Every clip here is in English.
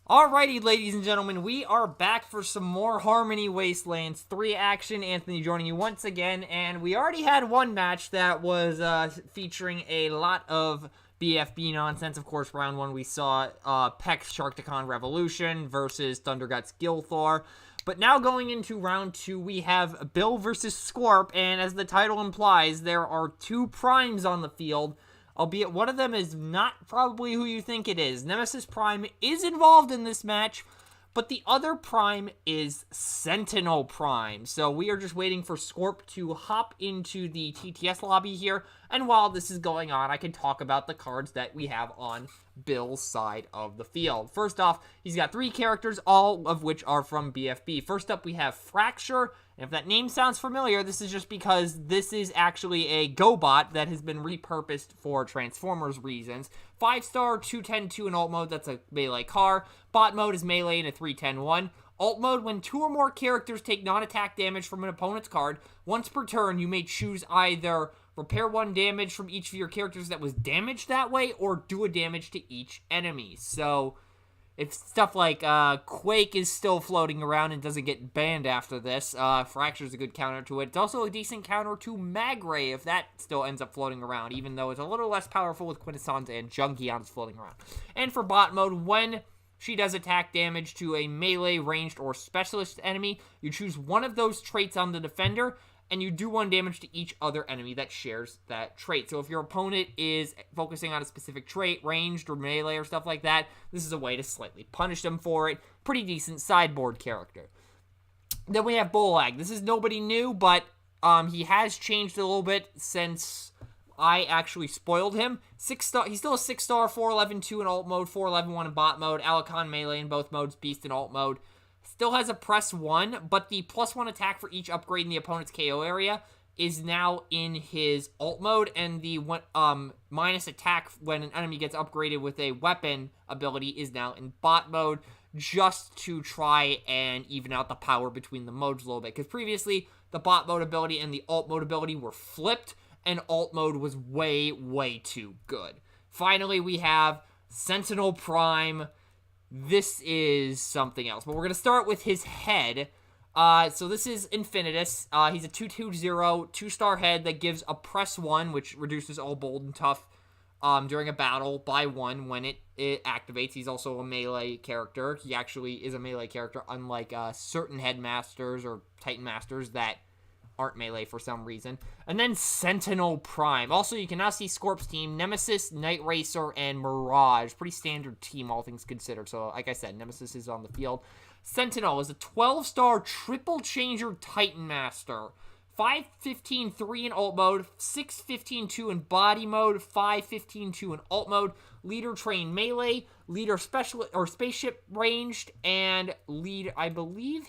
Alrighty, ladies and gentlemen, we are back for some more Harmony Wastelands 3 action. Anthony joining you once again, and we already had one match that was featuring a lot of BFB nonsense. Of course, round 1 we saw Peck's Sharkticon Revolution versus Thunderguts Gilthor. But now going into round 2, we have Bill versus Scorp, and as the title implies, there are two primes on the field. Albeit one of them is not probably who you think it is. Nemesis Prime is involved in this match, but the other Prime is Sentinel Prime. So we are just waiting for Scorp to hop into the TTS lobby here. And while this is going on, I can talk about the cards that we have on Bill's side of the field. First off, he's got 3 characters, all of which are from BFB. First up, we have Fracture. And if that name sounds familiar, this is just because this is actually a GoBot that has been repurposed for Transformers reasons. 5-star, 210-2 in alt mode, that's a melee car. Bot mode is melee in a 310-1. Alt mode, when 2 or more characters take non-attack damage from an opponent's card, once per turn, you may choose either repair 1 damage from each of your characters that was damaged that way, or do a damage to each enemy. So if stuff like Quake is still floating around and doesn't get banned after this, Fracture's a good counter to it. It's also a decent counter to Magray if that still ends up floating around, even though it's a little less powerful with Quintessence and Junkions floating around. And for bot mode, when she does attack damage to a melee, ranged, or specialist enemy, you choose one of those traits on the defender, and you do 1 damage to each other enemy that shares that trait. So if your opponent is focusing on a specific trait, ranged or melee or stuff like that, this is a way to slightly punish them for it. Pretty decent sideboard character. Then we have Bolag. This is nobody new, but he has changed a little bit since I actually spoiled him. 6-star. He's still a 6-star, 411-2 in alt mode, 411-1 in bot mode, Alicon melee in both modes, Beast in alt mode. Still has a press 1, but the +1 attack for each upgrade in the opponent's KO area is now in his alt mode, and the minus attack when an enemy gets upgraded with a weapon ability is now in bot mode, just to try and even out the power between the modes a little bit. Because previously, the bot mode ability and the alt mode ability were flipped, and alt mode was way, way too good. Finally, we have Sentinel Prime. This is something else, but we're going to start with his head. So this is Infinitus. He's a 220, 2-star head that gives a press 1, which reduces all bold and tough during a battle by 1 when it activates. He's also a melee character. He actually is a melee character, unlike certain Headmasters or Titan Masters that aren't melee for some reason. And then Sentinel Prime. Also, you can now see Scorp's team, Nemesis, Night Racer, and Mirage. Pretty standard team, all things considered. So, like I said, Nemesis is on the field. Sentinel is a 12-star triple changer Titan Master. 515-3 in alt mode, 615-2 in body mode, 515-2 in alt mode, leader train melee, leader special or spaceship ranged, and lead, I believe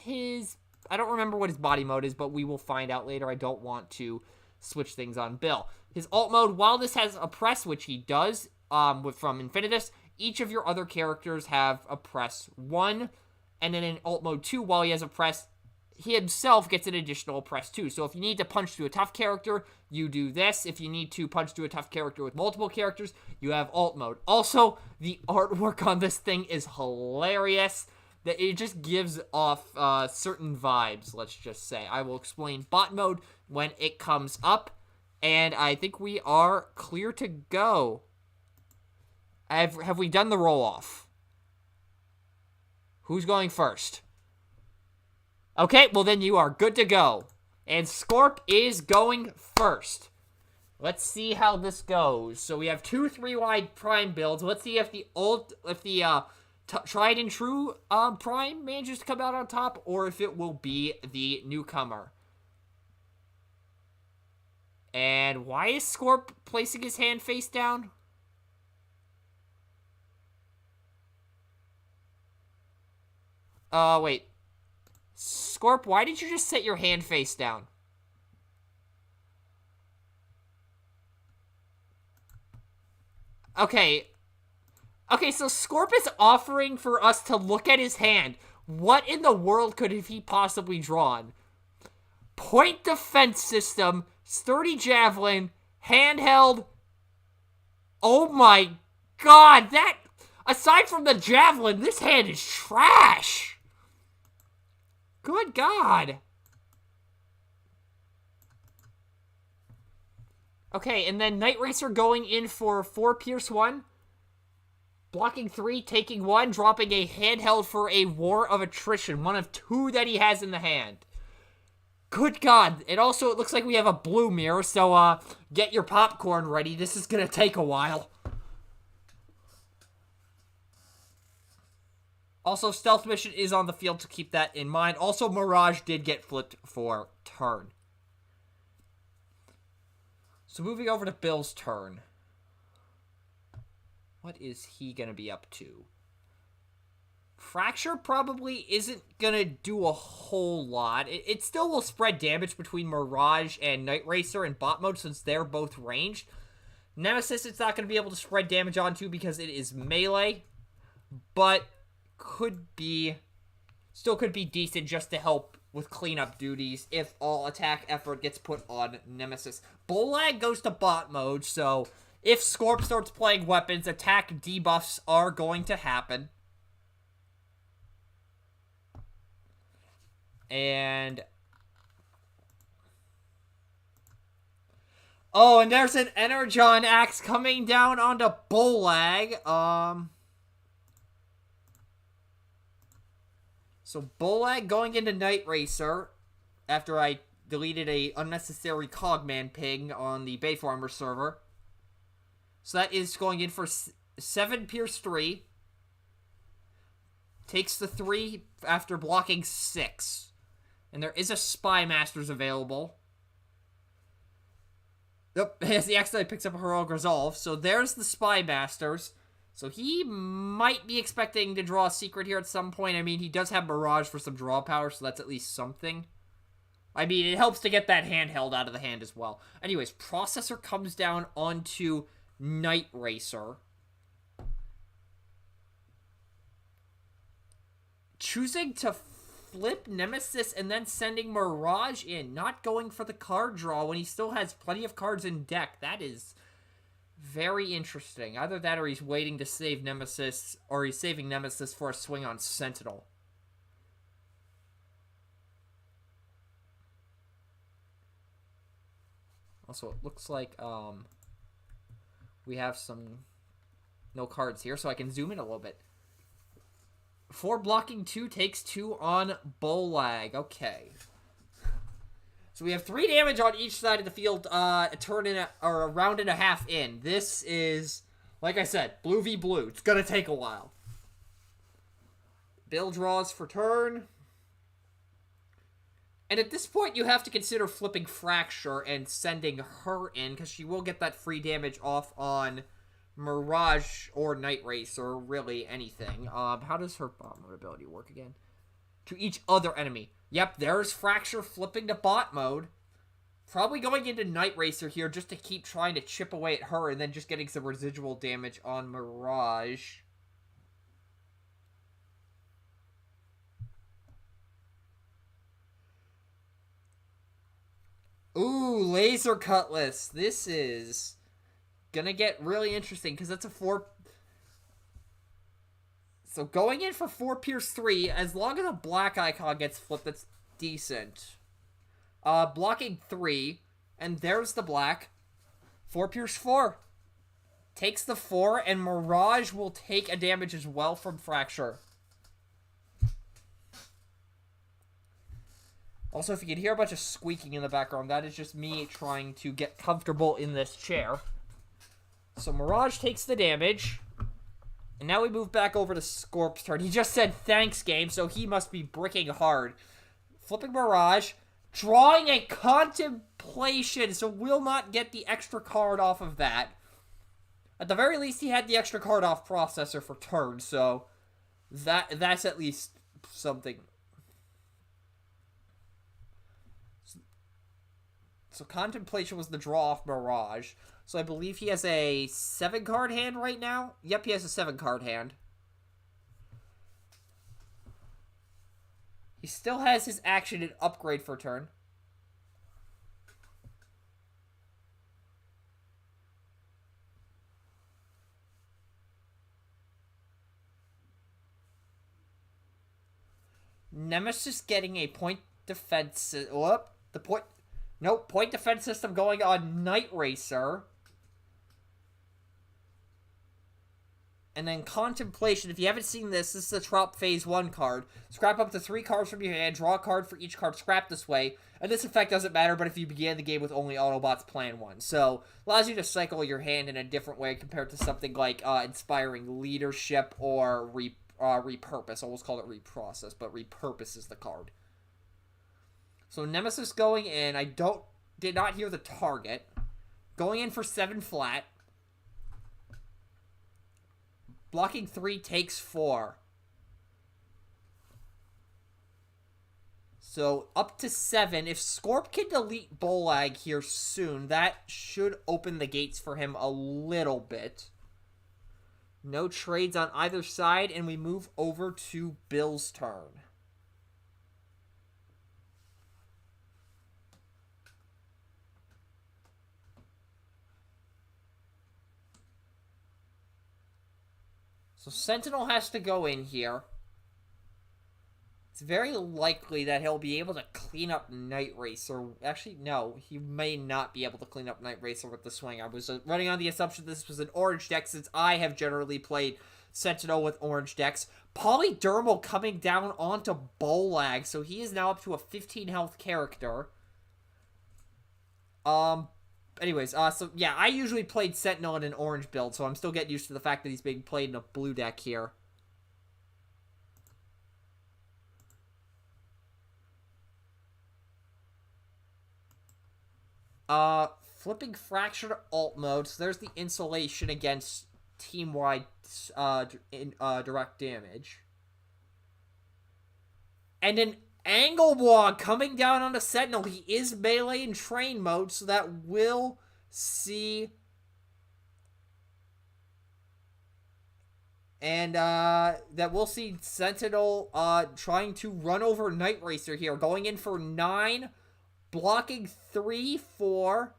I don't remember what his body mode is, but we will find out later. I don't want to switch things on Bill. His alt mode, while this has a press, which he does from Infinitus, each of your other characters have a press 1. And then in alt mode 2, while he has a press, he himself gets an additional press 2. So if you need to punch to a tough character, you do this. If you need to punch to a tough character with multiple characters, you have alt mode. Also, the artwork on this thing is hilarious. That it just gives off certain vibes, let's just say. I will explain bot mode when it comes up, and I think we are clear to go. Have we done the roll-off? Who's going first? Okay, well then you are good to go. And Scorp is going first. Let's see how this goes. So we have 2 3-wide prime builds. Let's see if the tried and true Prime manages to come out on top, or if it will be the newcomer. And why is Scorp placing his hand face down? Wait. Scorp, why did you just set your hand face down? Okay, so Scorp is offering for us to look at his hand. What in the world could have he possibly drawn? Point defense system, sturdy javelin, handheld. Oh my god, that... Aside from the Javelin, this hand is trash. Good God. Okay, and then Night Racer going in for 4 Pierce 1. Blocking 3, taking 1, dropping a handheld for a War of Attrition. One of 2 that he has in the hand. Good God. And also, it looks like we have a blue mirror, so get your popcorn ready. This is going to take a while. Also, Stealth Mission is on the field, to keep that in mind. Also, Mirage did get flipped for turn. So moving over to Bill's turn. What is he going to be up to? Fracture probably isn't going to do a whole lot. It still will spread damage between Mirage and Night Racer in bot mode, since they're both ranged. Nemesis, it's not going to be able to spread damage onto because it is melee. But still could be decent just to help with cleanup duties if all attack effort gets put on Nemesis. Bolag goes to bot mode, so if Scorp starts playing weapons, attack debuffs are going to happen. And oh, and there's an Energon Axe coming down onto Bolag. So Bolag going into Night Racer after I deleted a unnecessary Cogman ping on the Bayfarmer server. So that is going in for 7 Pierce 3. Takes the 3 after blocking 6. And there is a Spy Masters available. Yep, as he accidentally picks up a Heroic Resolve. So there's the Spy Masters. So he might be expecting to draw a secret here at some point. I mean, he does have Mirage for some draw power, so that's at least something. I mean, it helps to get that handheld out of the hand as well. Anyways, Processor comes down onto Night Racer. Choosing to flip Nemesis and then sending Mirage in. Not going for the card draw when he still has plenty of cards in deck. That is very interesting. Either that or he's waiting to save Nemesis, or he's saving Nemesis for a swing on Sentinel. Also, it looks like we have no cards here, so I can zoom in a little bit. 4 blocking 2 takes 2 on Bolag. Okay. So we have 3 damage on each side of the field, a round and a half in. This is, like I said, blue v blue. It's going to take a while. Bill draws for turn. And at this point, you have to consider flipping Fracture and sending her in, because she will get that free damage off on Mirage or Night Racer, really anything. How does her bomber ability work again? To each other enemy. Yep, there's Fracture flipping to bot mode. Probably going into Night Racer here just to keep trying to chip away at her and then just getting some residual damage on Mirage. Ooh, Laser Cutlass. This is gonna get really interesting because that's a 4... So going in for 4 Pierce 3, as long as a black icon gets flipped, that's decent. Blocking 3, and there's the black. 4 Pierce 4. Takes the 4, and Mirage will take a damage as well from Fracture. Also, if you can hear a bunch of squeaking in the background, that is just me trying to get comfortable in this chair. So Mirage takes the damage. And now we move back over to Scorp's turn. He just said thanks, game, so he must be bricking hard. Flipping Mirage. Drawing a Contemplation, so will not get the extra card off of that. At the very least, he had the extra card off Processor for turn, so that's at least something. So Contemplation was the draw off Mirage. So I believe he has a 7-card hand right now. Yep, he has a 7-card hand. He still has his action and upgrade for turn. Nemesis getting a point defense... Whoop. The point... Nope. Point defense system going on Night Racer. And then Contemplation. If you haven't seen this, this is the Trop Phase 1 card. Scrap up to 3 cards from your hand. Draw a card for each card scrapped this way. And this effect doesn't matter, but if you began the game with only Autobots, plan 1. So, allows you to cycle your hand in a different way compared to something like Inspiring Leadership or Repurpose. I almost called it Reprocess, but Repurpose is the card. So, Nemesis going in. Did not hear the target. Going in for 7 flat. Blocking 3 takes 4. So, up to 7. If Scorp can delete Bolag here soon, that should open the gates for him a little bit. No trades on either side, and we move over to Bill's turn. So Sentinel has to go in here. It's very likely that he'll be able to clean up Night Racer. Actually, no. He may not be able to clean up Night Racer with the swing. I was running on the assumption this was an orange deck since I have generally played Sentinel with orange decks. Polydermal coming down onto Bolag. So he is now up to a 15 health character. Anyways, so yeah, I usually played Sentinel in an orange build, so I'm still getting used to the fact that he's being played in a blue deck here. Flipping Fracture to alt mode, so there's the insulation against team-wide direct damage. And an Angle Block coming down on the Sentinel. He is melee in train mode, so that will see... And, that we'll see Sentinel, trying to run over Night Racer here. Going in for 9, blocking 3, 4,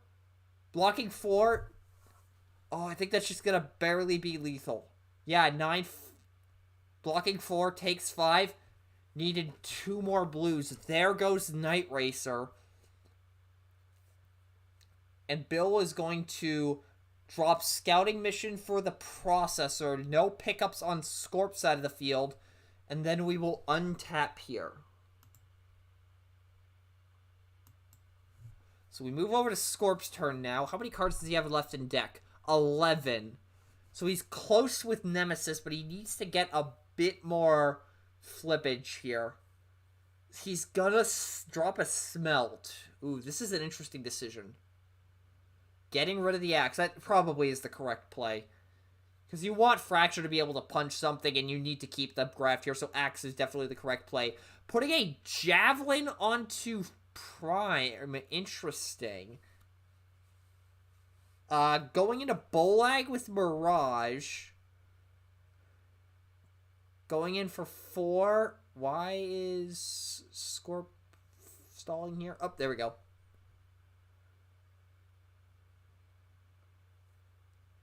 blocking 4. Oh, I think that's just gonna barely be lethal. Yeah, 9, blocking 4, takes 5. Needed 2 more blues. There goes Night Racer. And Bill is going to drop Scouting Mission for the Processor. No pickups on Scorp's side of the field. And then we will untap here. So we move over to Scorp's turn now. How many cards does he have left in deck? 11. So he's close with Nemesis, but he needs to get a bit more flippage here. He's gonna drop a Smelt. Ooh, this is an interesting decision. Getting rid of the Axe. That probably is the correct play. Because you want Fracture to be able to punch something, and you need to keep the graft here, so Axe is definitely the correct play. Putting a Javelin onto Prime. Interesting. Going into Bolag with Mirage. Going in for 4. Why is Scorp stalling here? Oh, there we go.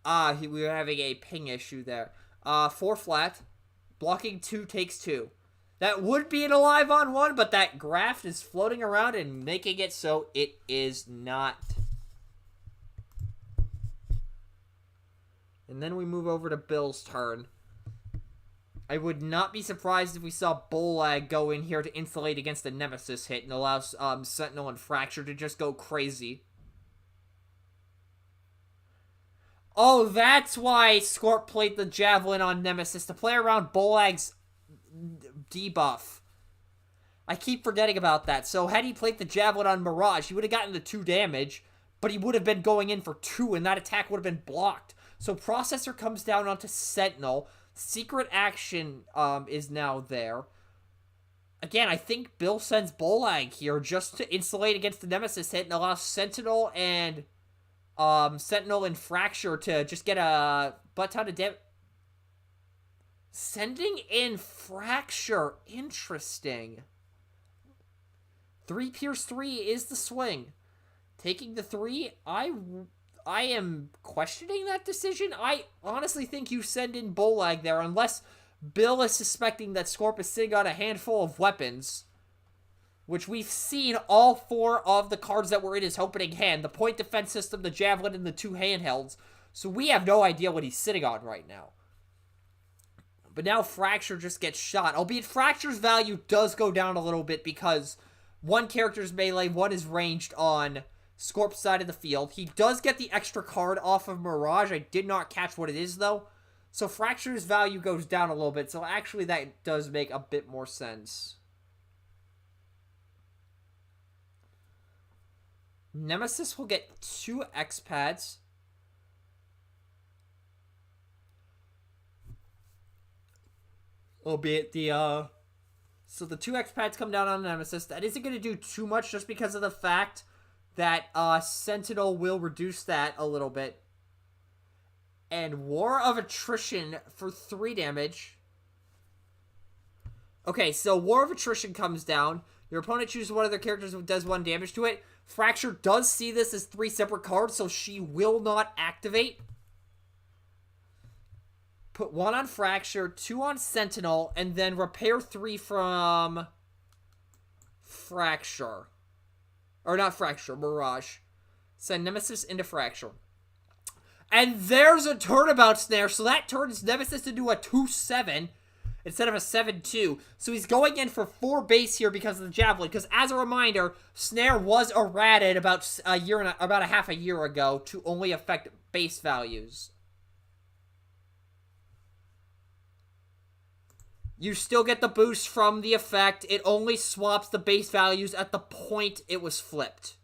We were having a ping issue there. 4 flat. Blocking 2 takes 2. That would be an alive on 1, but that graft is floating around and making it so it is not. And then we move over to Bill's turn. I would not be surprised if we saw Bolag go in here to insulate against the Nemesis hit and allows Sentinel and Fracture to just go crazy. Oh, that's why Scorp played the Javelin on Nemesis, to play around Bolag's debuff. I keep forgetting about that. So had he played the Javelin on Mirage, he would have gotten the 2 damage, but he would have been going in for 2, and that attack would have been blocked. So Processor comes down onto Sentinel. Secret Action is now there. Again, I think Bill sends Bolag here just to insulate against the Nemesis hit and allow Sentinel and Fracture to just get a butt ton of damage. Sending in Fracture. Interesting. 3 Pierce 3 is the swing. Taking the 3, I am questioning that decision. I honestly think you send in Bolag there, unless Bill is suspecting that Scorp is sitting on a handful of weapons, which we've seen all 4 of the cards that were in his opening hand. The point defense system, the javelin, and the 2 handhelds. So we have no idea what he's sitting on right now. But now Fracture just gets shot. Albeit Fracture's value does go down a little bit because one character's melee, one is ranged on Scorp's side of the field. He does get the extra card off of Mirage. I did not catch what it is, though. So Fracture's value goes down a little bit. So actually that does make a bit more sense. Nemesis will get 2 X-Pads. Albeit the, so the 2 X-Pads come down on Nemesis. That isn't going to do too much just because of the fact that, Sentinel will reduce that a little bit. And War of Attrition for 3 damage. Okay, so War of Attrition comes down. Your opponent chooses one of their characters who does 1 damage to it. Fracture does see this as 3 separate cards, so she will not activate. Put 1 on Fracture, 2 on Sentinel, and then repair 3 from Fracture. Or not Fracture, Mirage. Send Nemesis into Fracture. And there's a turnabout snare, so that turns Nemesis into a 2-7 instead of a 7-2. So he's going in for 4 base here because of the Javelin. Because as a reminder, Snare was errated about a half a year ago to only affect base values. You still get the boost from the effect. It only swaps the base values at the point it was flipped.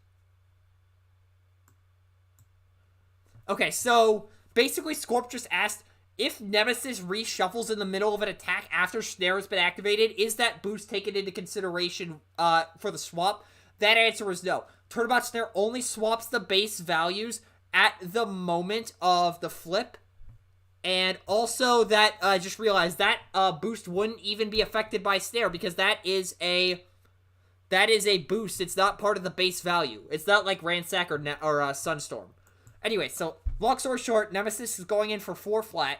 Okay, so basically Scorp just asked, if Nemesis reshuffles in the middle of an attack after Snare has been activated, is that boost taken into consideration for the swap? That answer is no. Turnabout Snare only swaps the base values at the moment of the flip. And also that, I just realized, that boost wouldn't even be affected by Snare because that is a boost. It's not part of the base value. It's not like Ransack or Sunstorm. Anyway, so long story short, Nemesis is going in for 4 flat.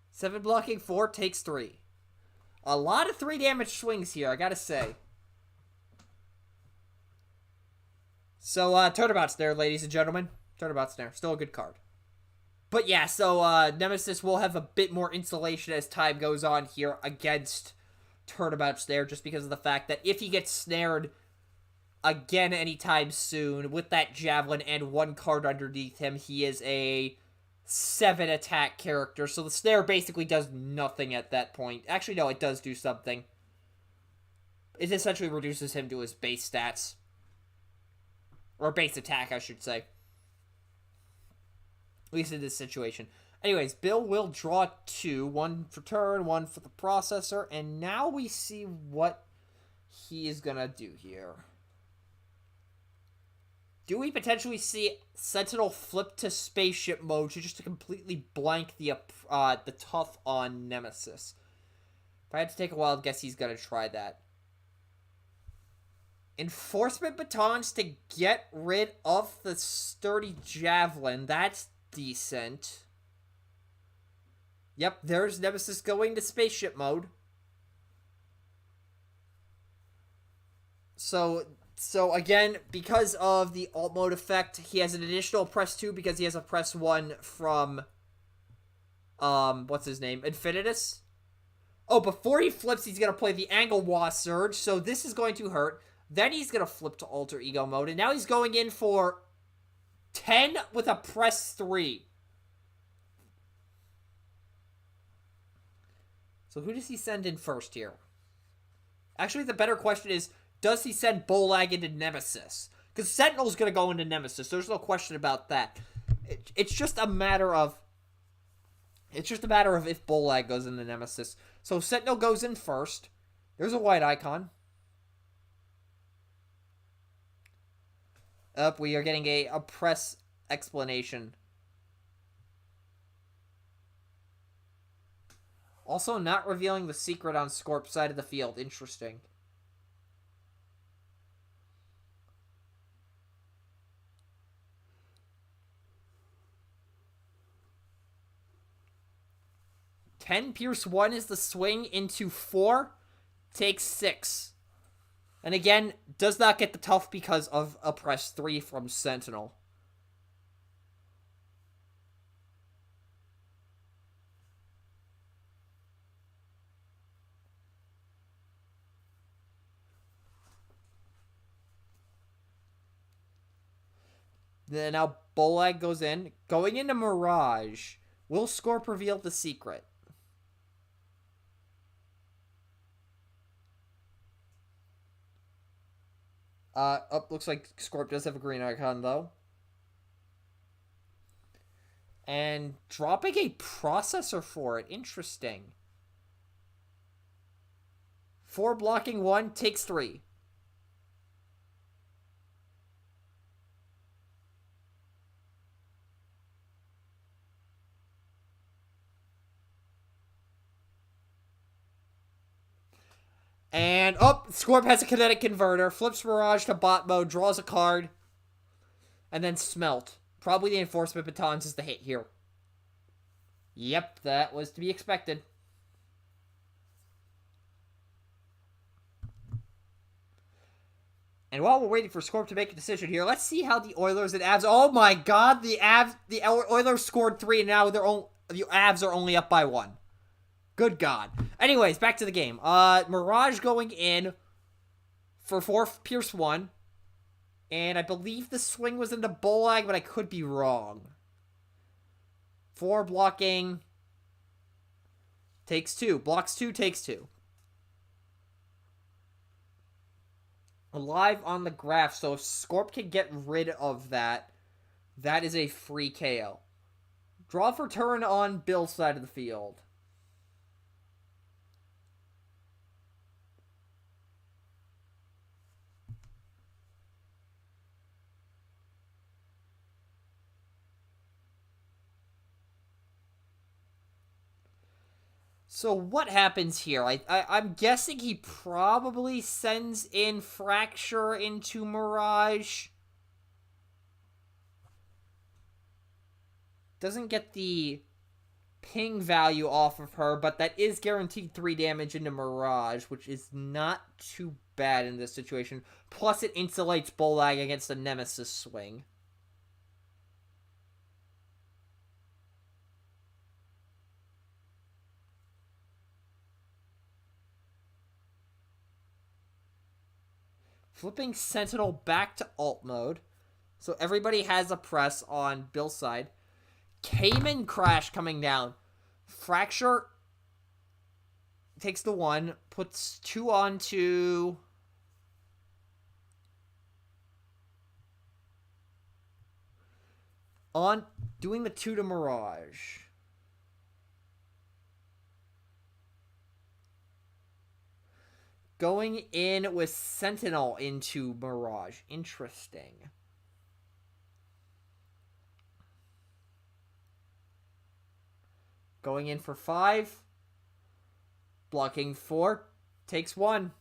Seven blocking 4 takes 3. A lot of 3 damage swings here, I gotta say. So, Turnabout's there, ladies and gentlemen. Turnabout's there. Still a good card. But yeah, so, Nemesis will have a bit more insulation as time goes on here against Turnabout's there, just because of the fact that if he gets snared again anytime soon with that Javelin and 1 card underneath him, he is a 7 attack character. So the snare basically does nothing at that point. Actually, no, it does do something. It essentially reduces him to his base stats. Or base attack, I should say. At least in this situation. Anyways, Bill will draw 2. 1 for turn, 1 for the processor. And now we see what he is going to do here. Do we potentially see Sentinel flip to spaceship mode just to completely blank the tough on Nemesis? If I had to take a wild guess, he's going to try that. Enforcement batons to get rid of the sturdy Javelin. That's decent. Yep, there's Nemesis going to spaceship mode. So again, because of the alt mode effect, he has an additional press 2 because he has a press 1 from, what's his name? Infinitus? Oh, before he flips, he's going to play the Anglewa Surge, so this is going to hurt. Then he's going to flip to Alter Ego mode, and now he's going in for 10 with a press 3. So who does he send in first here? Actually, the better question is, does he send Bolag into Nemesis? Because Sentinel's going to go into Nemesis. There's no question about that. It's just a matter of if Bolag goes into Nemesis. So Sentinel goes in first. There's a white icon. Up, we are getting a press explanation. Also, not revealing the secret on Scorp's side of the field. Interesting. 10 Pierce 1 is the swing into 4. Takes 6. And again, does not get the tough because of a press 3 from Sentinel. Then now Bolag goes in. Going into Mirage. Will Scorp reveal the secret? Looks like Scorp does have a green icon, though. And dropping a processor for it. Interesting. 4 blocking 1, takes 3. And, Scorp has a kinetic converter, flips Mirage to bot mode, draws a card, and then Smelt. Probably the Enforcement Batons is the hit here. Yep, that was to be expected. And while we're waiting for Scorp to make a decision here, let's see how the Oilers and Avs... Oh my god, the Oilers scored 3, and now the Avs are only up by 1. Good God. Anyways, back to the game. Mirage going in for 4 Pierce 1. And I believe the swing was into Bolag, but I could be wrong. 4 blocking. Takes 2. Blocks 2, takes 2. Live on the graph, so if Scorp can get rid of that, that is a free KO. Draw for turn on Bill's side of the field. So what happens here? I'm guessing he probably sends in Fracture into Mirage. Doesn't get the ping value off of her, but that is guaranteed 3 damage into Mirage, which is not too bad in this situation. Plus it insulates Bolag against the Nemesis swing. Flipping Sentinel back to alt mode. So everybody has a press on Bill's side. Cayman Crash coming down. Fracture takes the 1. Puts 2 onto... doing the 2 to Mirage. Going in with Sentinel into Mirage. Interesting. Going in for 5. Blocking 4. Takes 1.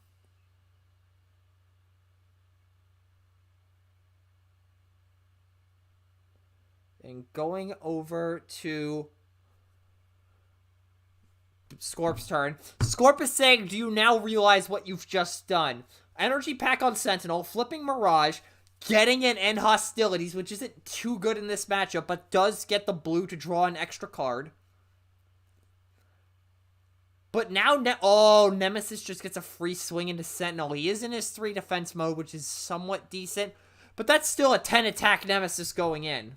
And going over to Scorp's turn. Scorp is saying, do you now realize what you've just done? Energy pack on Sentinel, flipping Mirage, getting an End Hostilities, which isn't too good in this matchup, but does get the blue to draw an extra card. But now, Nemesis just gets a free swing into Sentinel. He is in his 3 defense mode, which is somewhat decent, but that's still a 10 attack Nemesis going in.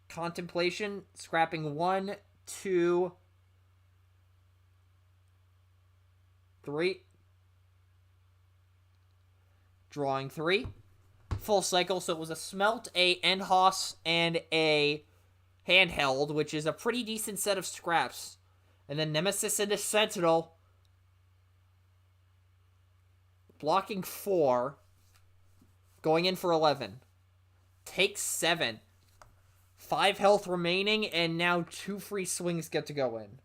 Contemplation, scrapping 1, 2, 3. Drawing 3. Full cycle, so it was a Smelt, a Endhoss, and a Handheld, which is a pretty decent set of scraps. And then Nemesis into Sentinel. Blocking 4. Going in for 11. Takes 7. 5 health remaining, and now 2 free swings get to go in.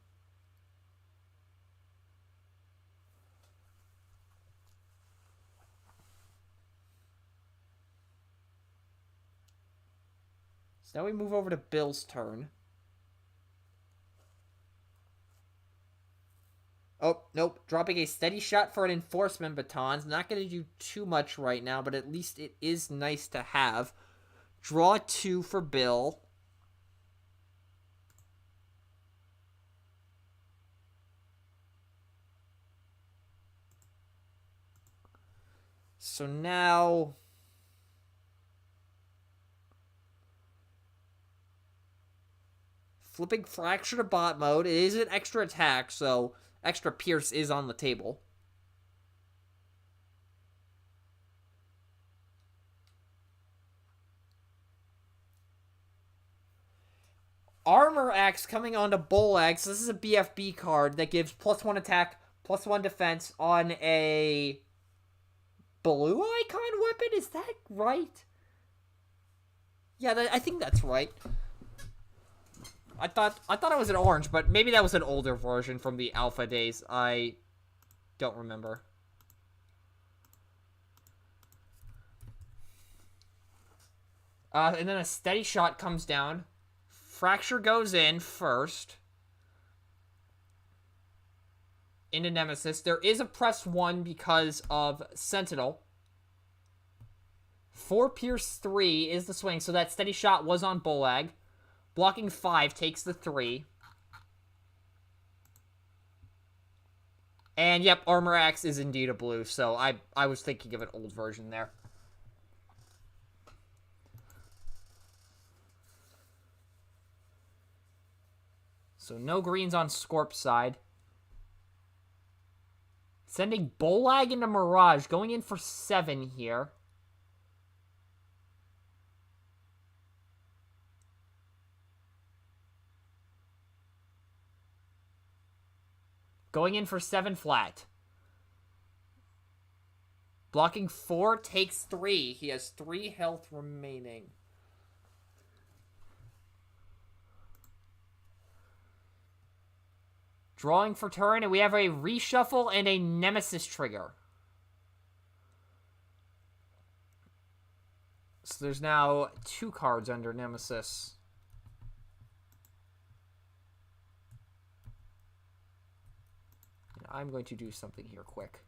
So now we move over to Bill's turn. Oh, nope. Dropping a steady shot for an enforcement baton's not going to do too much right now, but at least it is nice to have. Draw 2 for Bill. So now... flipping Fracture to bot mode. It is an extra attack, so extra Pierce is on the table. Armor Axe coming onto Bull Axe. This is a BFB card that gives +1 attack, +1 defense on a blue icon weapon. Is that right? Yeah, I think that's right. I thought it was an orange, but maybe that was an older version from the alpha days. I don't remember. And then a steady shot comes down. Fracture goes in first. Into Nemesis. There is a +1 because of Sentinel. 4 Pierce 3 is the swing, so that steady shot was on Bolag. Blocking 5 takes the 3. And yep, Armor Axe is indeed a blue, so I was thinking of an old version there. So no greens on Scorp's side. Sending Bolag into Mirage, going in for 7 here. Going in for 7 flat. Blocking 4 takes 3. He has 3 health remaining. Drawing for turn, and we have a reshuffle and a Nemesis trigger. So there's now 2 cards under Nemesis. I'm going to do something here quick.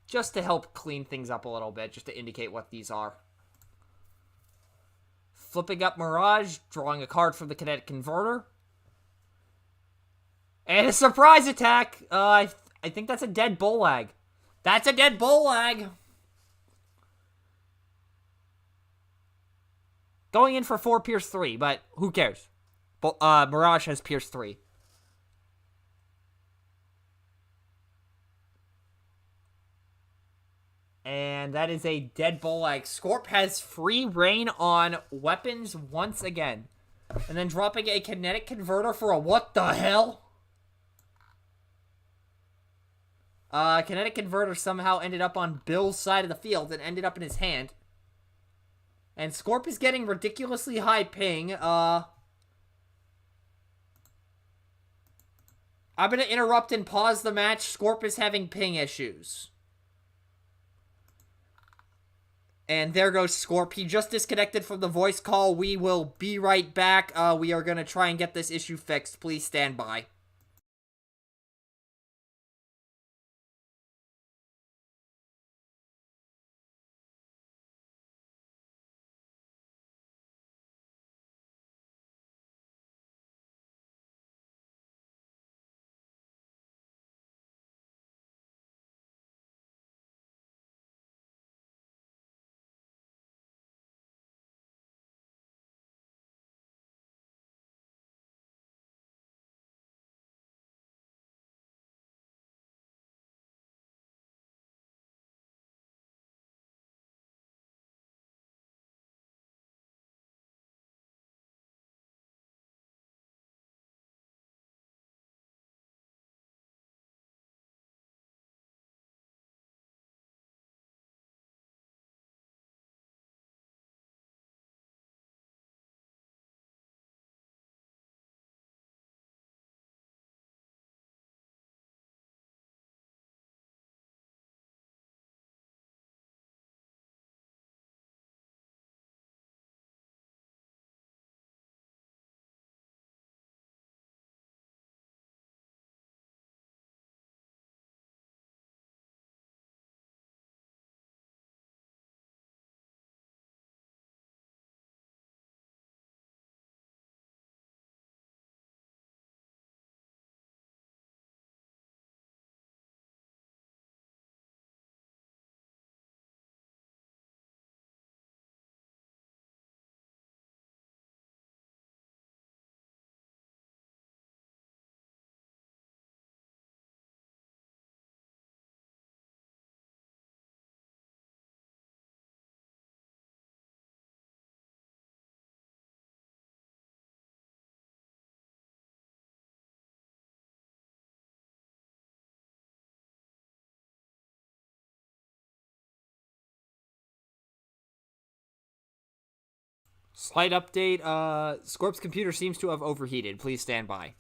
Just to help clean things up a little bit, just to indicate what these are. Flipping up Mirage, drawing a card from the Kinetic Converter. And a surprise attack! I think that's a dead Bolag. That's a dead Bolag! Going in for 4 Pierce 3, but who cares? Mirage has Pierce 3. And that is a dead Bolag. Scorp has free reign on weapons once again. And then dropping a Kinetic Converter for a what the hell? Kinetic Converter somehow ended up on Bill's side of the field and ended up in his hand. And Scorp is getting ridiculously high ping. I'm going to interrupt and pause the match. Scorp is having ping issues. And there goes Scorp. He just disconnected from the voice call. We will be right back. We are going to try and get this issue fixed. Please stand by. Slight update. Scorp's computer seems to have overheated. Please stand by.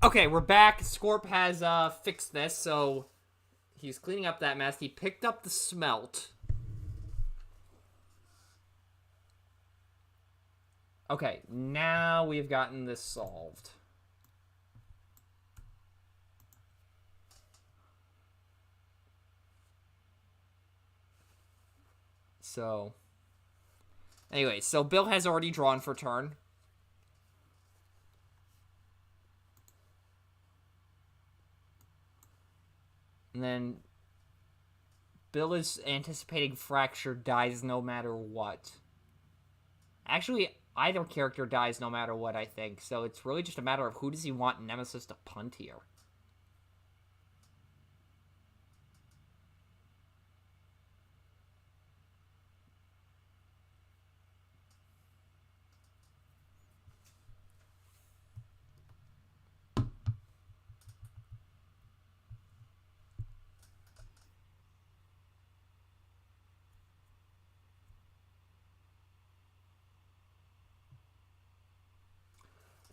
Okay, we're back. Scorp has fixed this, so he's cleaning up that mess. He picked up the smelt. Okay, now we've gotten this solved. So, anyway, so Bill has already drawn for turn. And then Bill is anticipating Fracture dies no matter what. Actually, either character dies no matter what, I think. So it's really just a matter of who does he want Nemesis to punt here.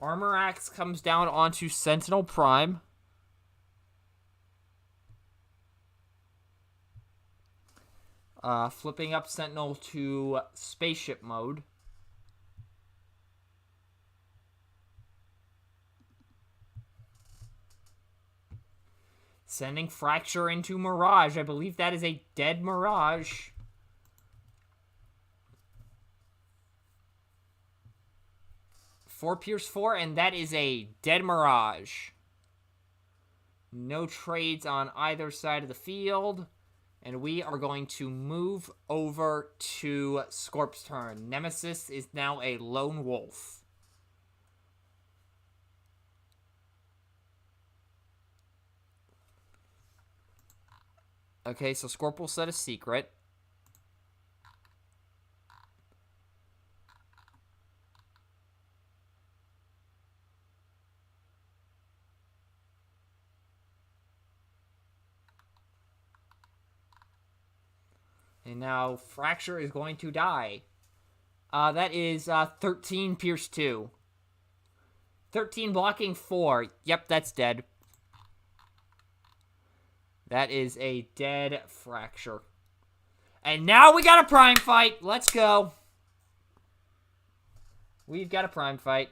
Armor Axe comes down onto Sentinel Prime. Flipping up Sentinel to Spaceship Mode. Sending Fracture into Mirage. I believe that is a dead Mirage. Four Pierce 4, and that is a dead Mirage. No trades on either side of the field. And we are going to move over to Scorp's turn. Nemesis is now a lone wolf. Okay, so Scorp will set a secret. And now Fracture is going to die. That is 13 Pierce 2. 13 blocking 4. Yep, that's dead. That is a dead Fracture. And now we got a Prime fight. Let's go. We've got a Prime fight.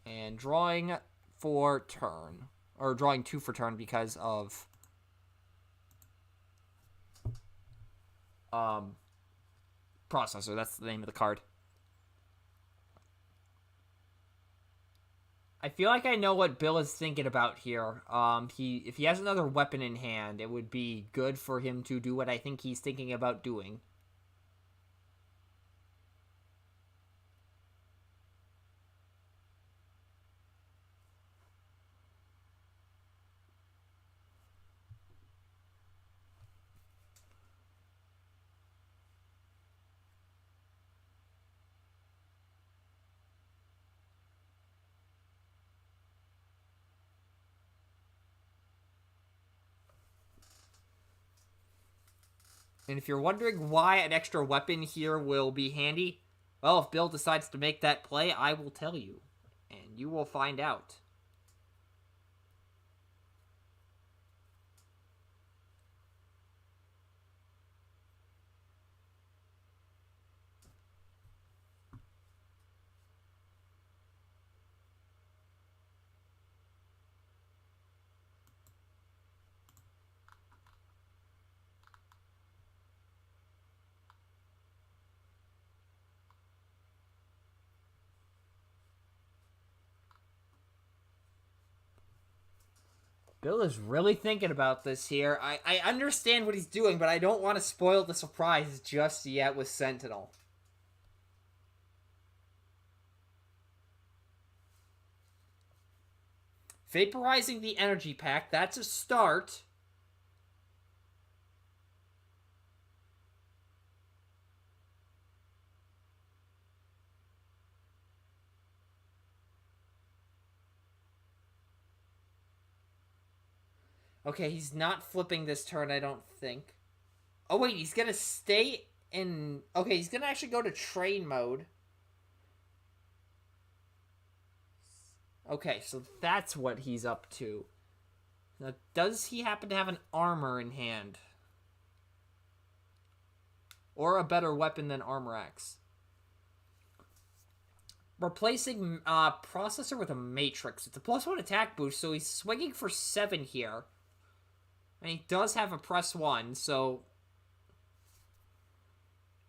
And drawing for turn. Or drawing 2 for turn because of Processor. That's the name of the card. I feel like I know what Bill is thinking about here. If he has another weapon in hand, it would be good for him to do what I think he's thinking about doing. And if you're wondering why an extra weapon here will be handy, well, if Bill decides to make that play, I will tell you. And you will find out. Bill is really thinking about this here. I understand what he's doing, but I don't want to spoil the surprise just yet with Sentinel. Vaporizing the energy pack, that's a start. Okay, he's not flipping this turn, I don't think. Oh, wait, he's going to stay in... Okay, he's going to actually go to train mode. Okay, so that's what he's up to. Now, does he happen to have an armor in hand? Or a better weapon than Armor Axe? Replacing Processor with a Matrix. It's a +1 attack boost, so he's swinging for 7 here. And he does have a +1, so...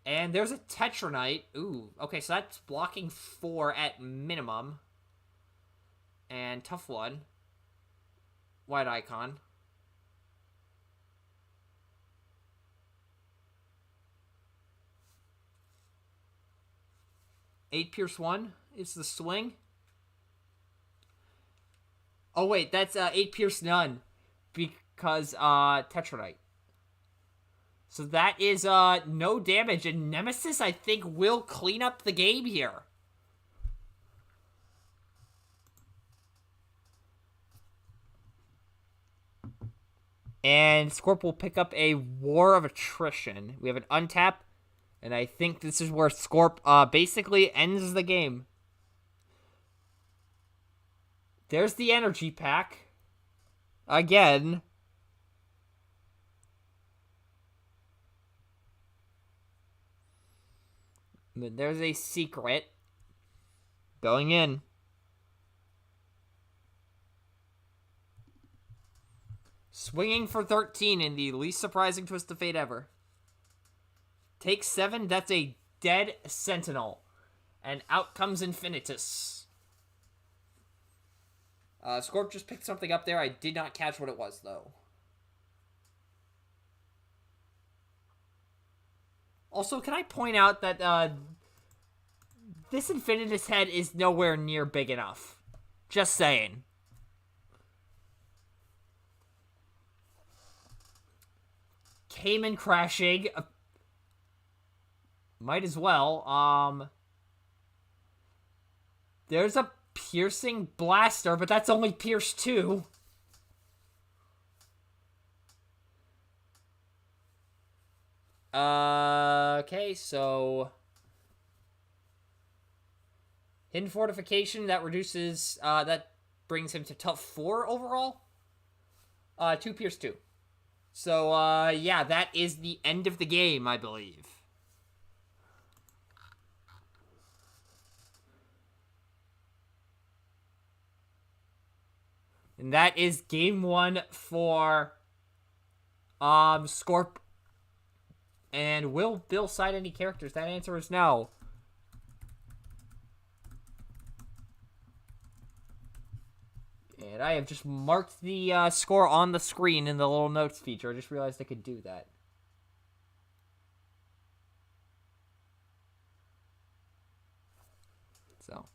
And there's a Tetranite. Ooh, okay, so that's blocking 4 at minimum. And tough one. White icon. Eight Pierce 1 is the swing. Oh, wait, that's 8 Pierce none. Because, Tetranite. So that is, no damage. And Nemesis, I think, will clean up the game here. And Scorp will pick up a War of Attrition. We have an untap. And I think this is where Scorp, basically ends the game. There's the energy pack. Again. There's a secret. Going in. Swinging for 13 in the least surprising twist of fate ever. Take 7, that's a dead Sentinel. And out comes Infinitus. Scorp just picked something up there. I did not catch what it was, though. Also, can I point out that this Infinitus head is nowhere near big enough. Just saying. Came in crashing. Might as well. There's a piercing blaster, but that's only Pierce 2. Okay, so hidden fortification that reduces that brings him to tough 4 overall. 2 Pierce 2. So yeah, that is the end of the game, I believe. And that is game 1 for Scorp. And will Bill side any characters? That answer is no. And I have just marked the score on the screen in the little notes feature. I just realized I could do that. So.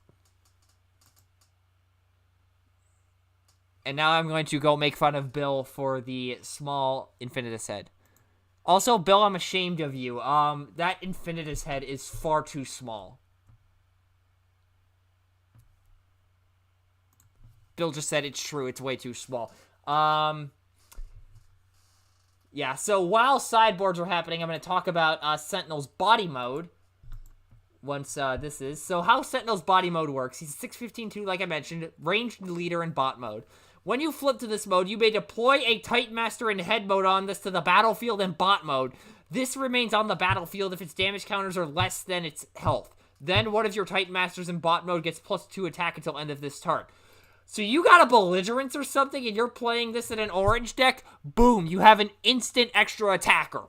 And now I'm going to go make fun of Bill for the small Infinitus head. Also, Bill, I'm ashamed of you. That Infinitus head is far too small. Bill just said it's true. It's way too small. Yeah, so while sideboards are happening, I'm going to talk about Sentinel's body mode. Once this is. So how Sentinel's body mode works. He's a 615-2, like I mentioned, ranged leader in bot mode. When you flip to this mode, you may deploy a Titan Master in head mode on this to the battlefield in bot mode. This remains on the battlefield if its damage counters are less than its health. Then one of your Titan Masters in bot mode gets +2 attack until end of this turn. So you got a Belligerence or something and you're playing this in an orange deck, boom, you have an instant extra attacker.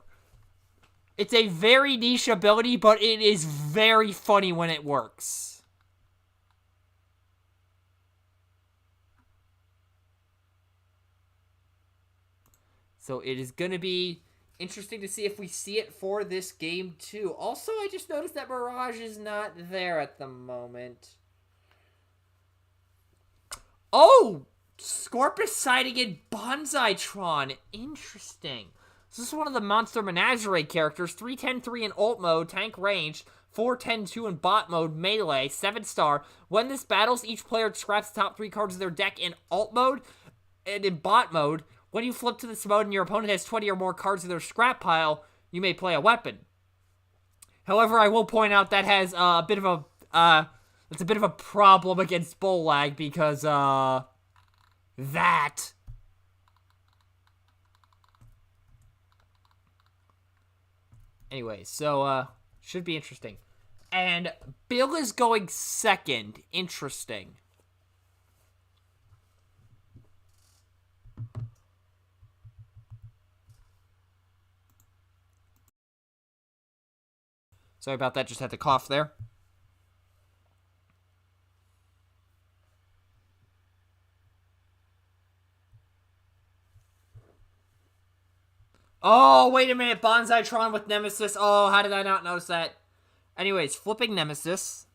It's a very niche ability, but it is very funny when it works. So it is going to be interesting to see if we see it for this game too. Also, I just noticed that Mirage is not there at the moment. Oh! Scorp is siding in Bonsai-tron. Interesting. So this is one of the Monster Menagerie characters. 3-10-3 in ult mode, tank ranged. 4-10-2 in bot mode, melee, 7-star. When this battles, each player scraps the top 3 cards of their deck in ult mode and in bot mode. When you flip to this mode and your opponent has 20 or more cards in their scrap pile, you may play a weapon. However, I will point out that has a bit of a it's a bit of a problem against bull lag because that. Anyway, so should be interesting. And Bill is going second. Interesting. Sorry about that, just had to cough there. Oh, wait a minute, Bonsai-tron with Nemesis. Oh, how did I not notice that? Anyways, flipping Nemesis.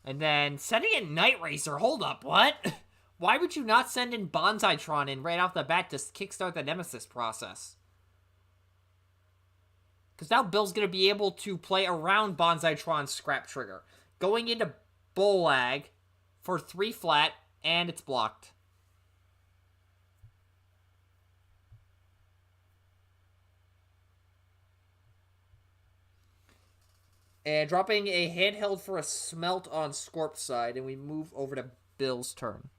And then sending in Night Racer. Hold up, what? Why would you not send in Bonsai-tron in right off the bat to kickstart the Nemesis process? Because now Bill's going to be able to play around Bonsai-tron's scrap trigger. Going into bull lag for 3 flat, and it's blocked. And dropping a handheld for a smelt on Scorp's side, and we move over to Bill's turn.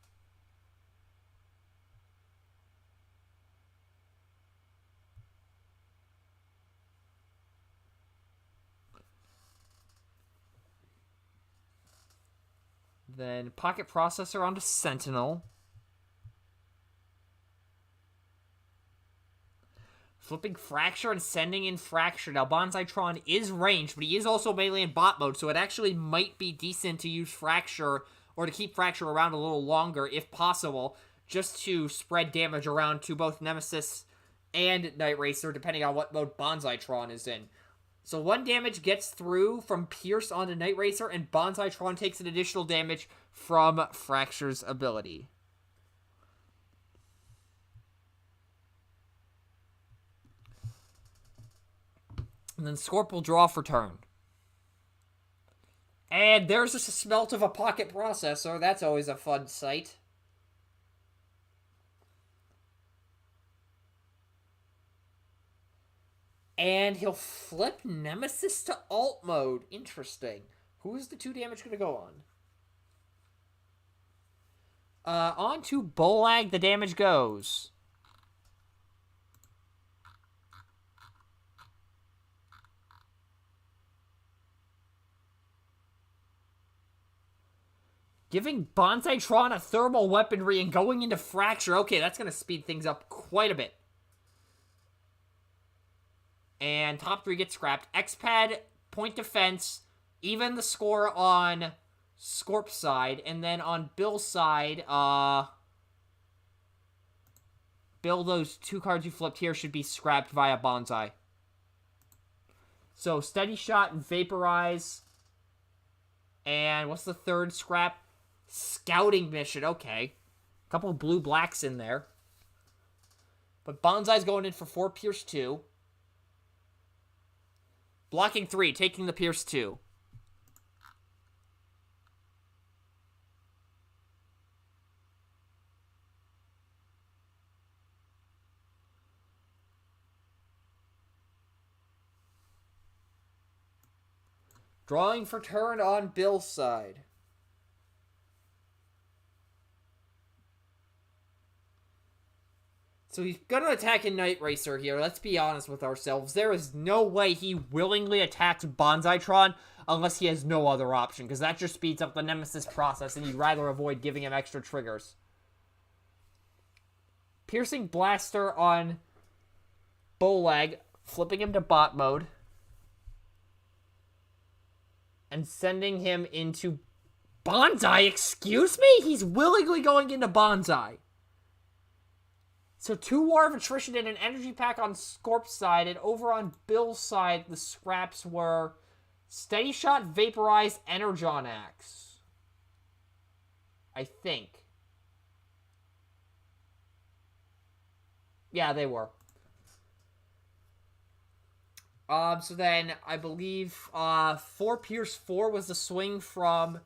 Then Pocket Processor onto Sentinel. Flipping Fracture and sending in Fracture. Now, Bonsai-tron is ranged, but he is also melee in bot mode, so it actually might be decent to use Fracture, or to keep Fracture around a little longer, if possible, just to spread damage around to both Nemesis and Night Racer, depending on what mode Bonsai-tron is in. So 1 damage gets through from Pierce onto Night Racer, and Bonsai-tron takes an additional damage from Fracture's ability. And then Scorp will draw for turn. And there's just a smelt of a Pocket Processor. That's always a fun sight. And he'll flip Nemesis to alt mode. Interesting. Who is the 2 damage going to go on? On to Bolag, the damage goes. Giving Bonsai-tron a thermal weaponry and going into Fracture. Okay, that's going to speed things up quite a bit. And top 3 gets scrapped. X-Pad, Point Defense, even the score on Scorp's side, and then on Bill's side, Bill, those 2 cards you flipped here should be scrapped via Bonsai. So, Steady Shot and Vaporize. And what's the third scrap? Scouting Mission, okay. A couple of blue-blacks in there. But Bonsai's going in for 4 Pierce 2. Blocking 3, taking the Pierce 2. Drawing for turn on Bill's side. So he's going to attack a Night Racer here. Let's be honest with ourselves. There is no way he willingly attacks Bonsaitron unless he has no other option, because that just speeds up the Nemesis process, and you'd rather avoid giving him extra triggers. Piercing Blaster on Bowleg, flipping him to bot mode, and sending him into Bonsai. Excuse me? He's willingly going into Bonsai. So 2 War of Attrition and an Energy Pack on Scorp's side, and over on Bill's side, the scraps were Steady Shot, Vaporize, Energon Axe. I think. Yeah, they were. So then, I believe, 4 Pierce 4 was the swing from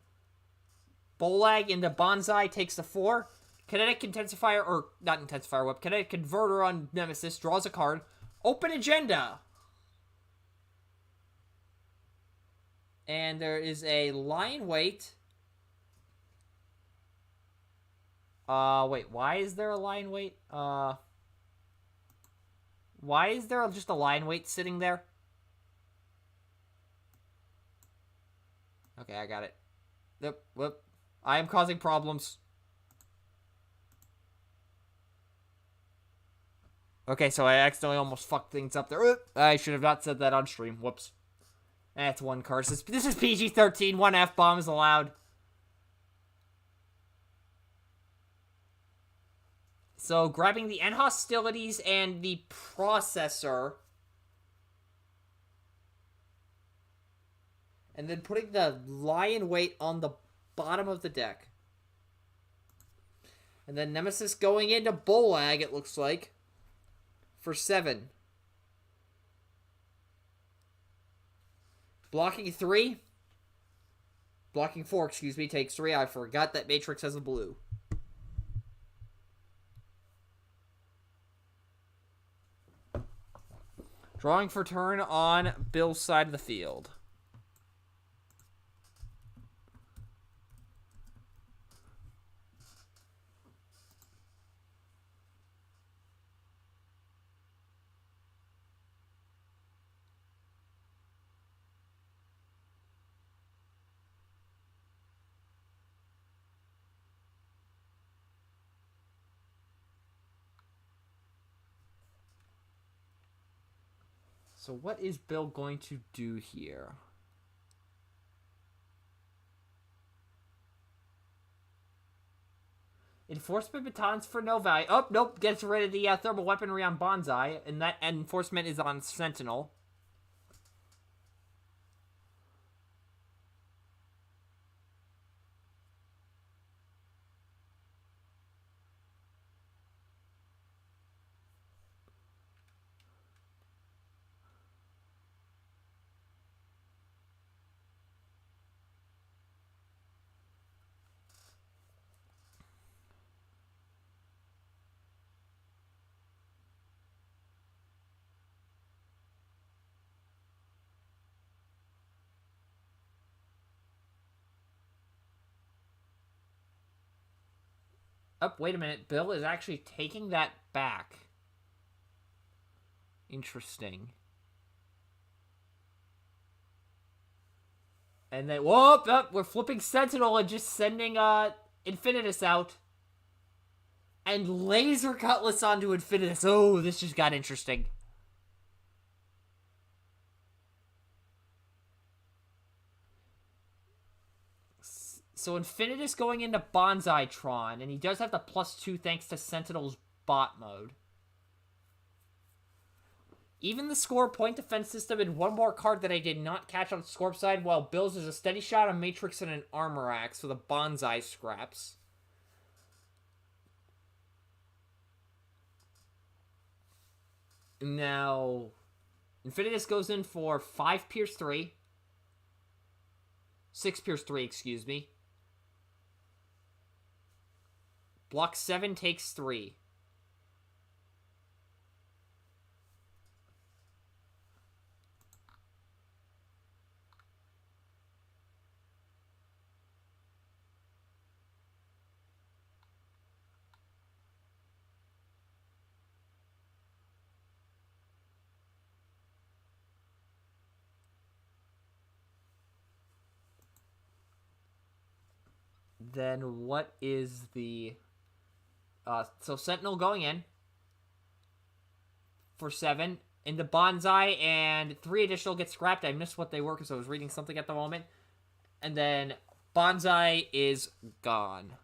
Bolag into Bonsai, takes the 4. Kinetic Intensifier, or not Intensifier Whip, Kinetic Converter on Nemesis, draws a card. Open Agenda! And there is a Lion Weight. Wait, why is there a Lion Weight? Why is there just a Lion Weight sitting there? Okay, I got it. Yep, whoop. I am causing problems. Okay, so I accidentally almost fucked things up there. I should have not said that on stream. Whoops. That's 1 card. This is PG-13. 1 F-bomb is allowed. So, grabbing the End Hostilities and the Processor. And then putting the Lion Weight on the bottom of the deck. And then Nemesis going into Bolag, it looks like. For 7. Blocking 3. Blocking 4, excuse me, takes 3. I forgot that Matrix has a blue. Drawing for turn on Bill's side of the field. So what is Bill going to do here? Enforcement batons for no value. Oh, nope. Gets rid of the thermal weaponry on Bonsai. And that enforcement is on Sentinel. Oh, wait a minute. Bill is actually taking that back. Interesting. And then, whoop, oh, we're flipping Sentinel and just sending Infinitus out. And Laser Cutlass onto Infinitus. Oh, this just got interesting. So Infinitus going into Bonsai-tron, and he does have the +2 thanks to Sentinel's bot mode. Even the Scorp point defense system and one more card that I did not catch on Scorp side, while Bill's is a steady shot, a Matrix, and an Armor Axe for the Bonsai scraps. Now, Infinitus goes in for 5 Pierce 3. 6 Pierce 3, excuse me. Block 7 takes 3. Then what is the... so Sentinel going in for 7 into Bonsai, and 3 additional get scrapped. I missed what they were because I was reading something at the moment. And then Bonsai is gone.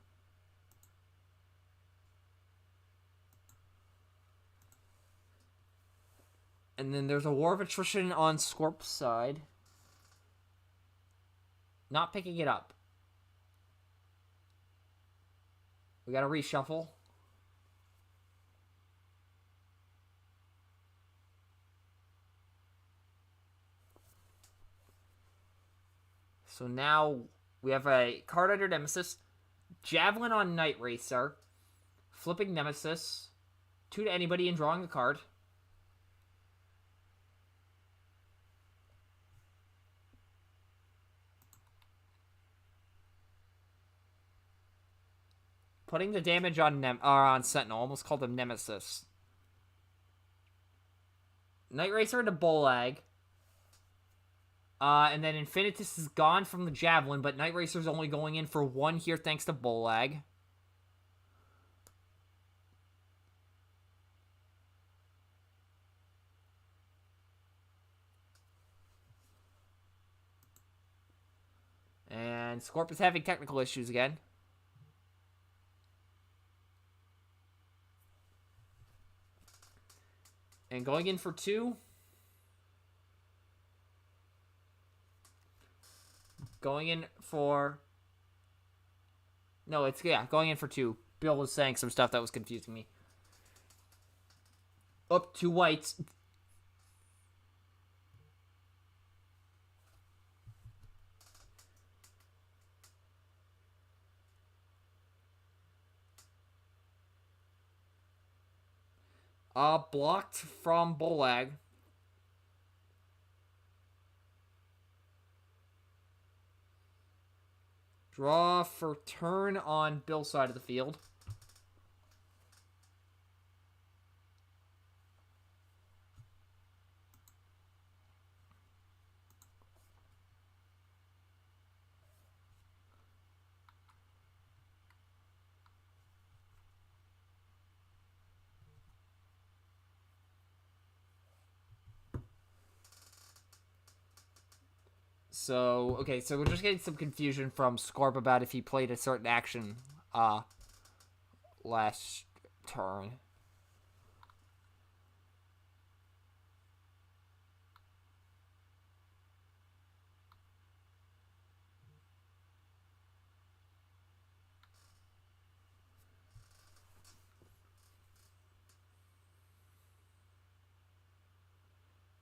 And then there's a War of Attrition on Scorp's side. Not picking it up. We got to reshuffle. So now we have a card under Nemesis. Javelin on Night Racer. Flipping Nemesis. 2 to anybody and drawing a card. Putting the damage on Sentinel. Almost called him Nemesis. Night Racer into Bolag. And then Infinitus is gone from the Javelin, but Night Racer's only going in for 1 here thanks to Bolag. And Scorp is having technical issues again. And going in for 2. Going in for... No, it's... Yeah, going in for 2. Bill was saying some stuff that was confusing me. Up 2 whites. Blocked from Bolag. Draw for turn on Bill's side of the field. So, okay, so we're just getting some confusion from Scorp about if he played a certain action last turn.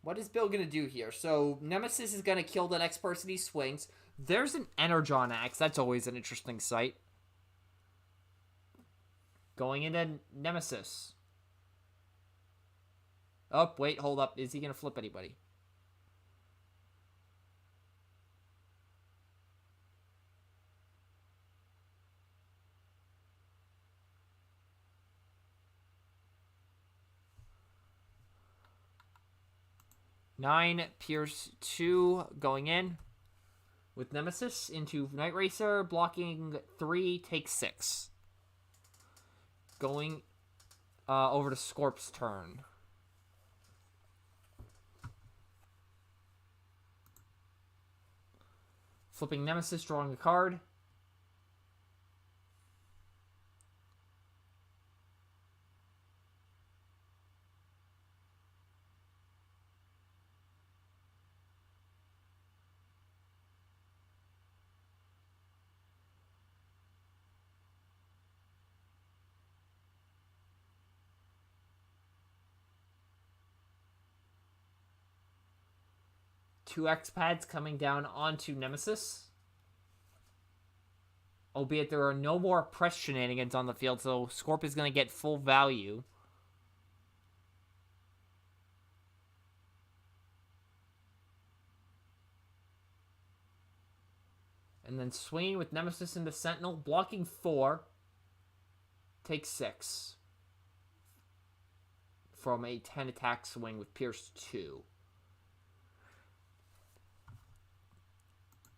What is Bill going to do here? So, Nemesis is going to kill the next person he swings. There's an Energon Axe. That's always an interesting sight. Going into Nemesis. Oh, wait, hold up. Is he going to flip anybody? Nine, Pierce 2 going in with Nemesis into Night Racer, blocking 3, takes 6. Going over to Scorp's turn. Flipping Nemesis, drawing a card. 2 X-Pads coming down onto Nemesis. Albeit there are no more press shenanigans on the field, so Scorp is going to get full value. And then swinging with Nemesis into Sentinel, blocking 4. Takes 6. From a 10 attack swing with Pierce 2.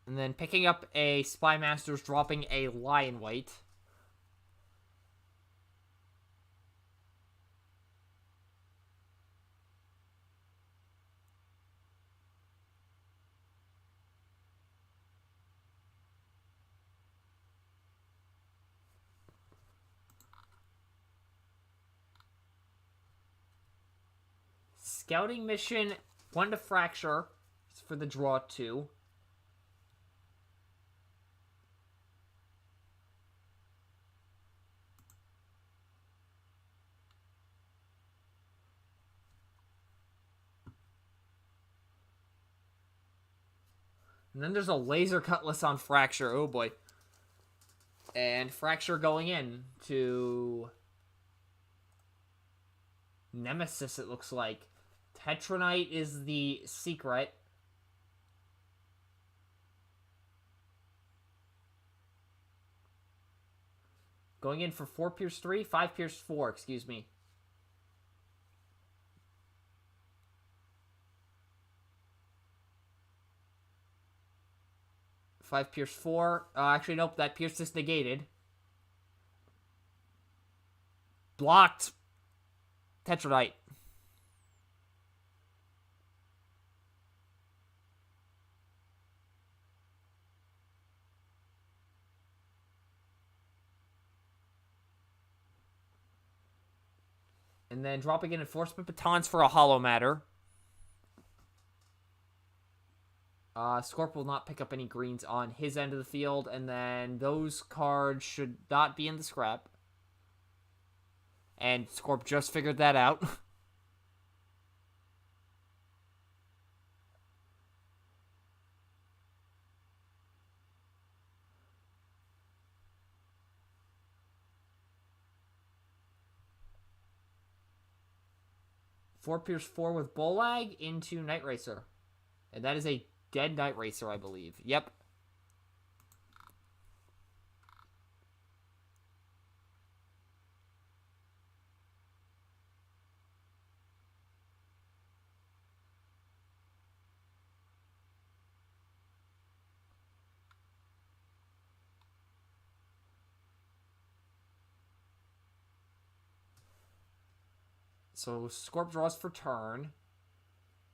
And then picking up a Spy Masters, dropping a Lion White. Scouting mission, 1 to Fracture. It's for the draw 2. And then there's a Laser Cutlass on Fracture. Oh boy. And Fracture going in to Nemesis, it looks like. Tetronite is the secret. Going in for 4 Pierce 3, 5 Pierce 4, excuse me. Five Pierce 4. Actually, nope, that Pierce is negated. Blocked. Tetronite. And then dropping in Enforcement Batons for a Hollow Matter. Scorp will not pick up any greens on his end of the field, and then those cards should not be in the scrap. And Scorp just figured that out. Four Pierce 4 with Bolag into Night Racer. And that is a dead Night Racer, I believe. Yep. So Scorp draws for turn.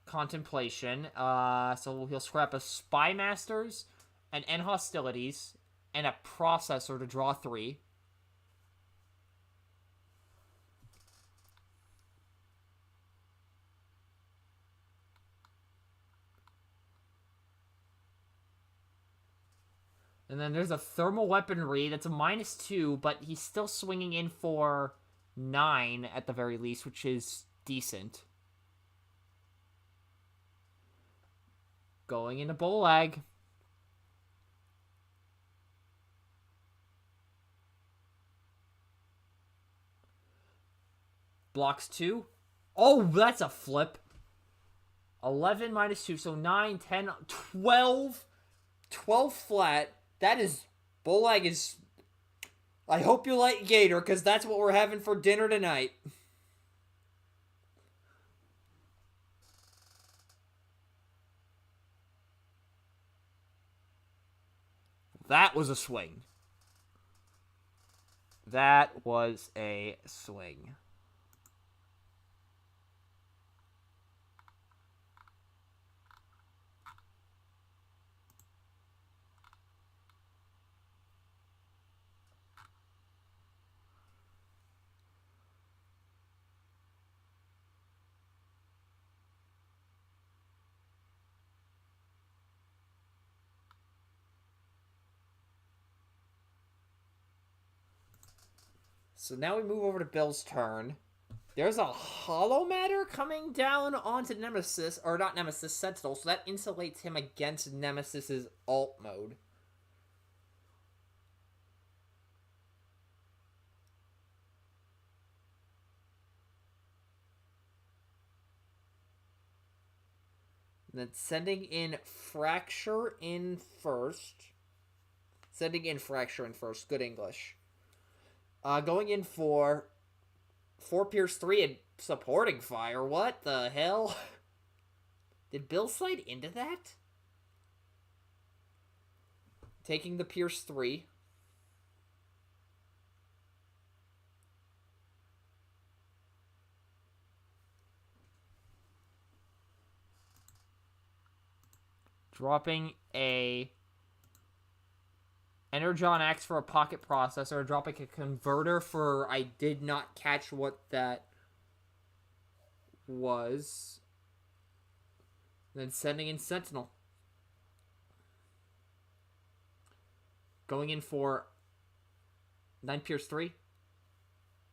Contemplation. So he'll scrap a Spy Masters, an End Hostilities, and a Processor to draw 3. And then there's a Thermal Weaponry that's a -2, but he's still swinging in for 9 at the very least, which is decent. Going into Bolag. Blocks 2. Oh, that's a flip. 11 -2, so 9, 10, 12. 12 flat. That is... Bolag is... I hope you like Gator, because that's what we're having for dinner tonight. That was a swing. That was a swing. So now we move over to Bill's turn. There's a hollow matter coming down onto Nemesis, or not Nemesis, Sentinel, so that insulates him against Nemesis's alt mode. And then sending in Fracture in first. Sending in Fracture in first. Good English. Going in for 4 Pierce 3 and supporting fire. What the hell? Did Bill slide into that? Taking the Pierce 3. Dropping a Energon X for a pocket processor. Dropping a converter for... I did not catch what that was. Then sending in Sentinel. Going in for 9 Pierce 3.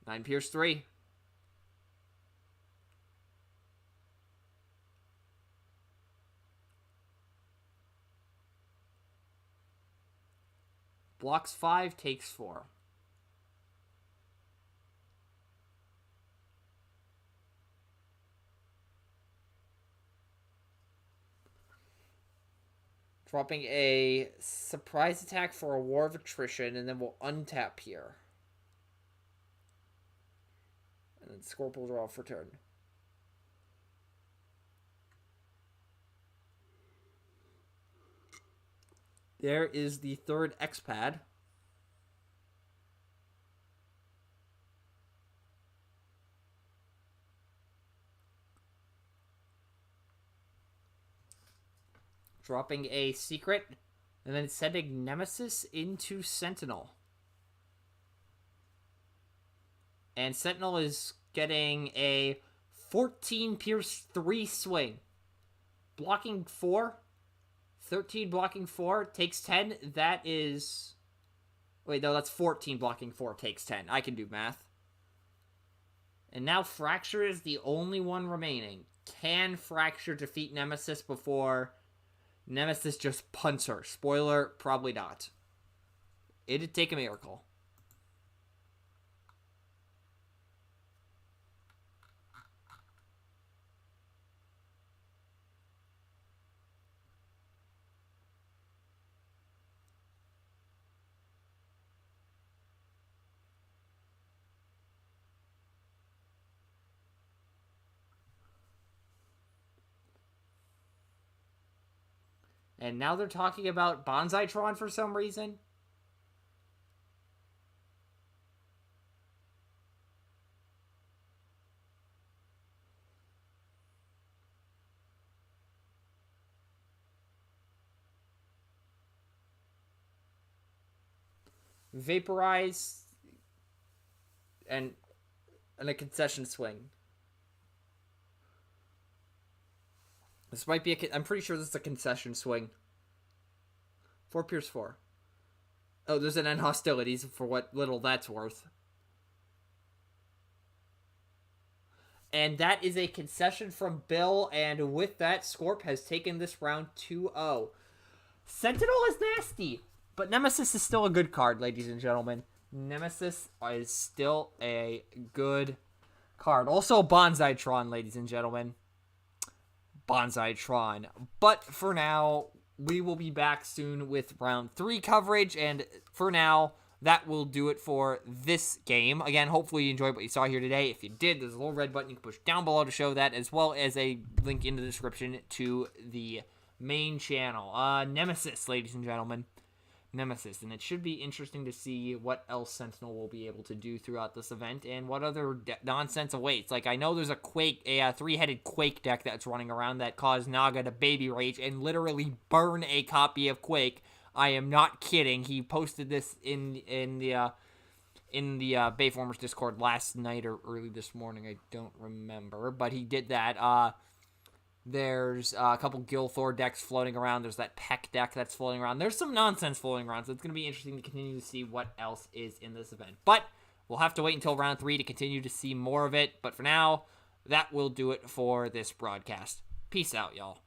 9 Pierce 3. Blocks 5, takes 4. Dropping a surprise attack for a War of Attrition, and then we'll untap here. And then Scorp will draw for turn. There is the third X-Pad. Dropping a secret, and then sending Nemesis into Sentinel. And Sentinel is getting a 14 Pierce 3 swing. Blocking 4. 13 blocking 4, takes 10. That is... Wait, no, that's 14 blocking 4, takes 10. I can do math. And now Fracture is the only one remaining. Can Fracture defeat Nemesis before Nemesis just punts her? Spoiler, probably not. It'd take a miracle. And now they're talking about Bonsaitron for some reason. Vaporize and a concession swing. This might be I'm pretty sure this is a concession swing. 4 Pierce 4. Oh, there's an end hostilities for what little that's worth. And that is a concession from Bill, and with that, Scorp has taken this round 2-0. Sentinel is nasty, but Nemesis is still a good card, ladies and gentlemen. Nemesis is still a good card. Also, Bonsaitron, ladies and gentlemen. Bonsaitron. But for now, we will be back soon with round 3 coverage, and for now, that will do it for this game. Again, hopefully you enjoyed what you saw here today. If you did, there's a little red button you can push down below to show that, as well as a link in the description to the main channel. Nemesis, ladies and gentlemen. Nemesis, and it should be interesting to see what else Sentinel will be able to do throughout this event and what other nonsense awaits. Like, I know there's a 3-headed Quake deck that's running around that caused Naga to baby rage and literally burn a copy of Quake. I am not kidding. He posted this in the Bayformers Discord last night or early this morning. I don't remember, but he did that. There's a couple Gilthor decks floating around. There's that Peck deck that's floating around. There's some nonsense floating around, so it's going to be interesting to continue to see what else is in this event. But We'll have to wait until round 3 to continue to see more of it. But for now, that will do it for this broadcast. Peace out, y'all.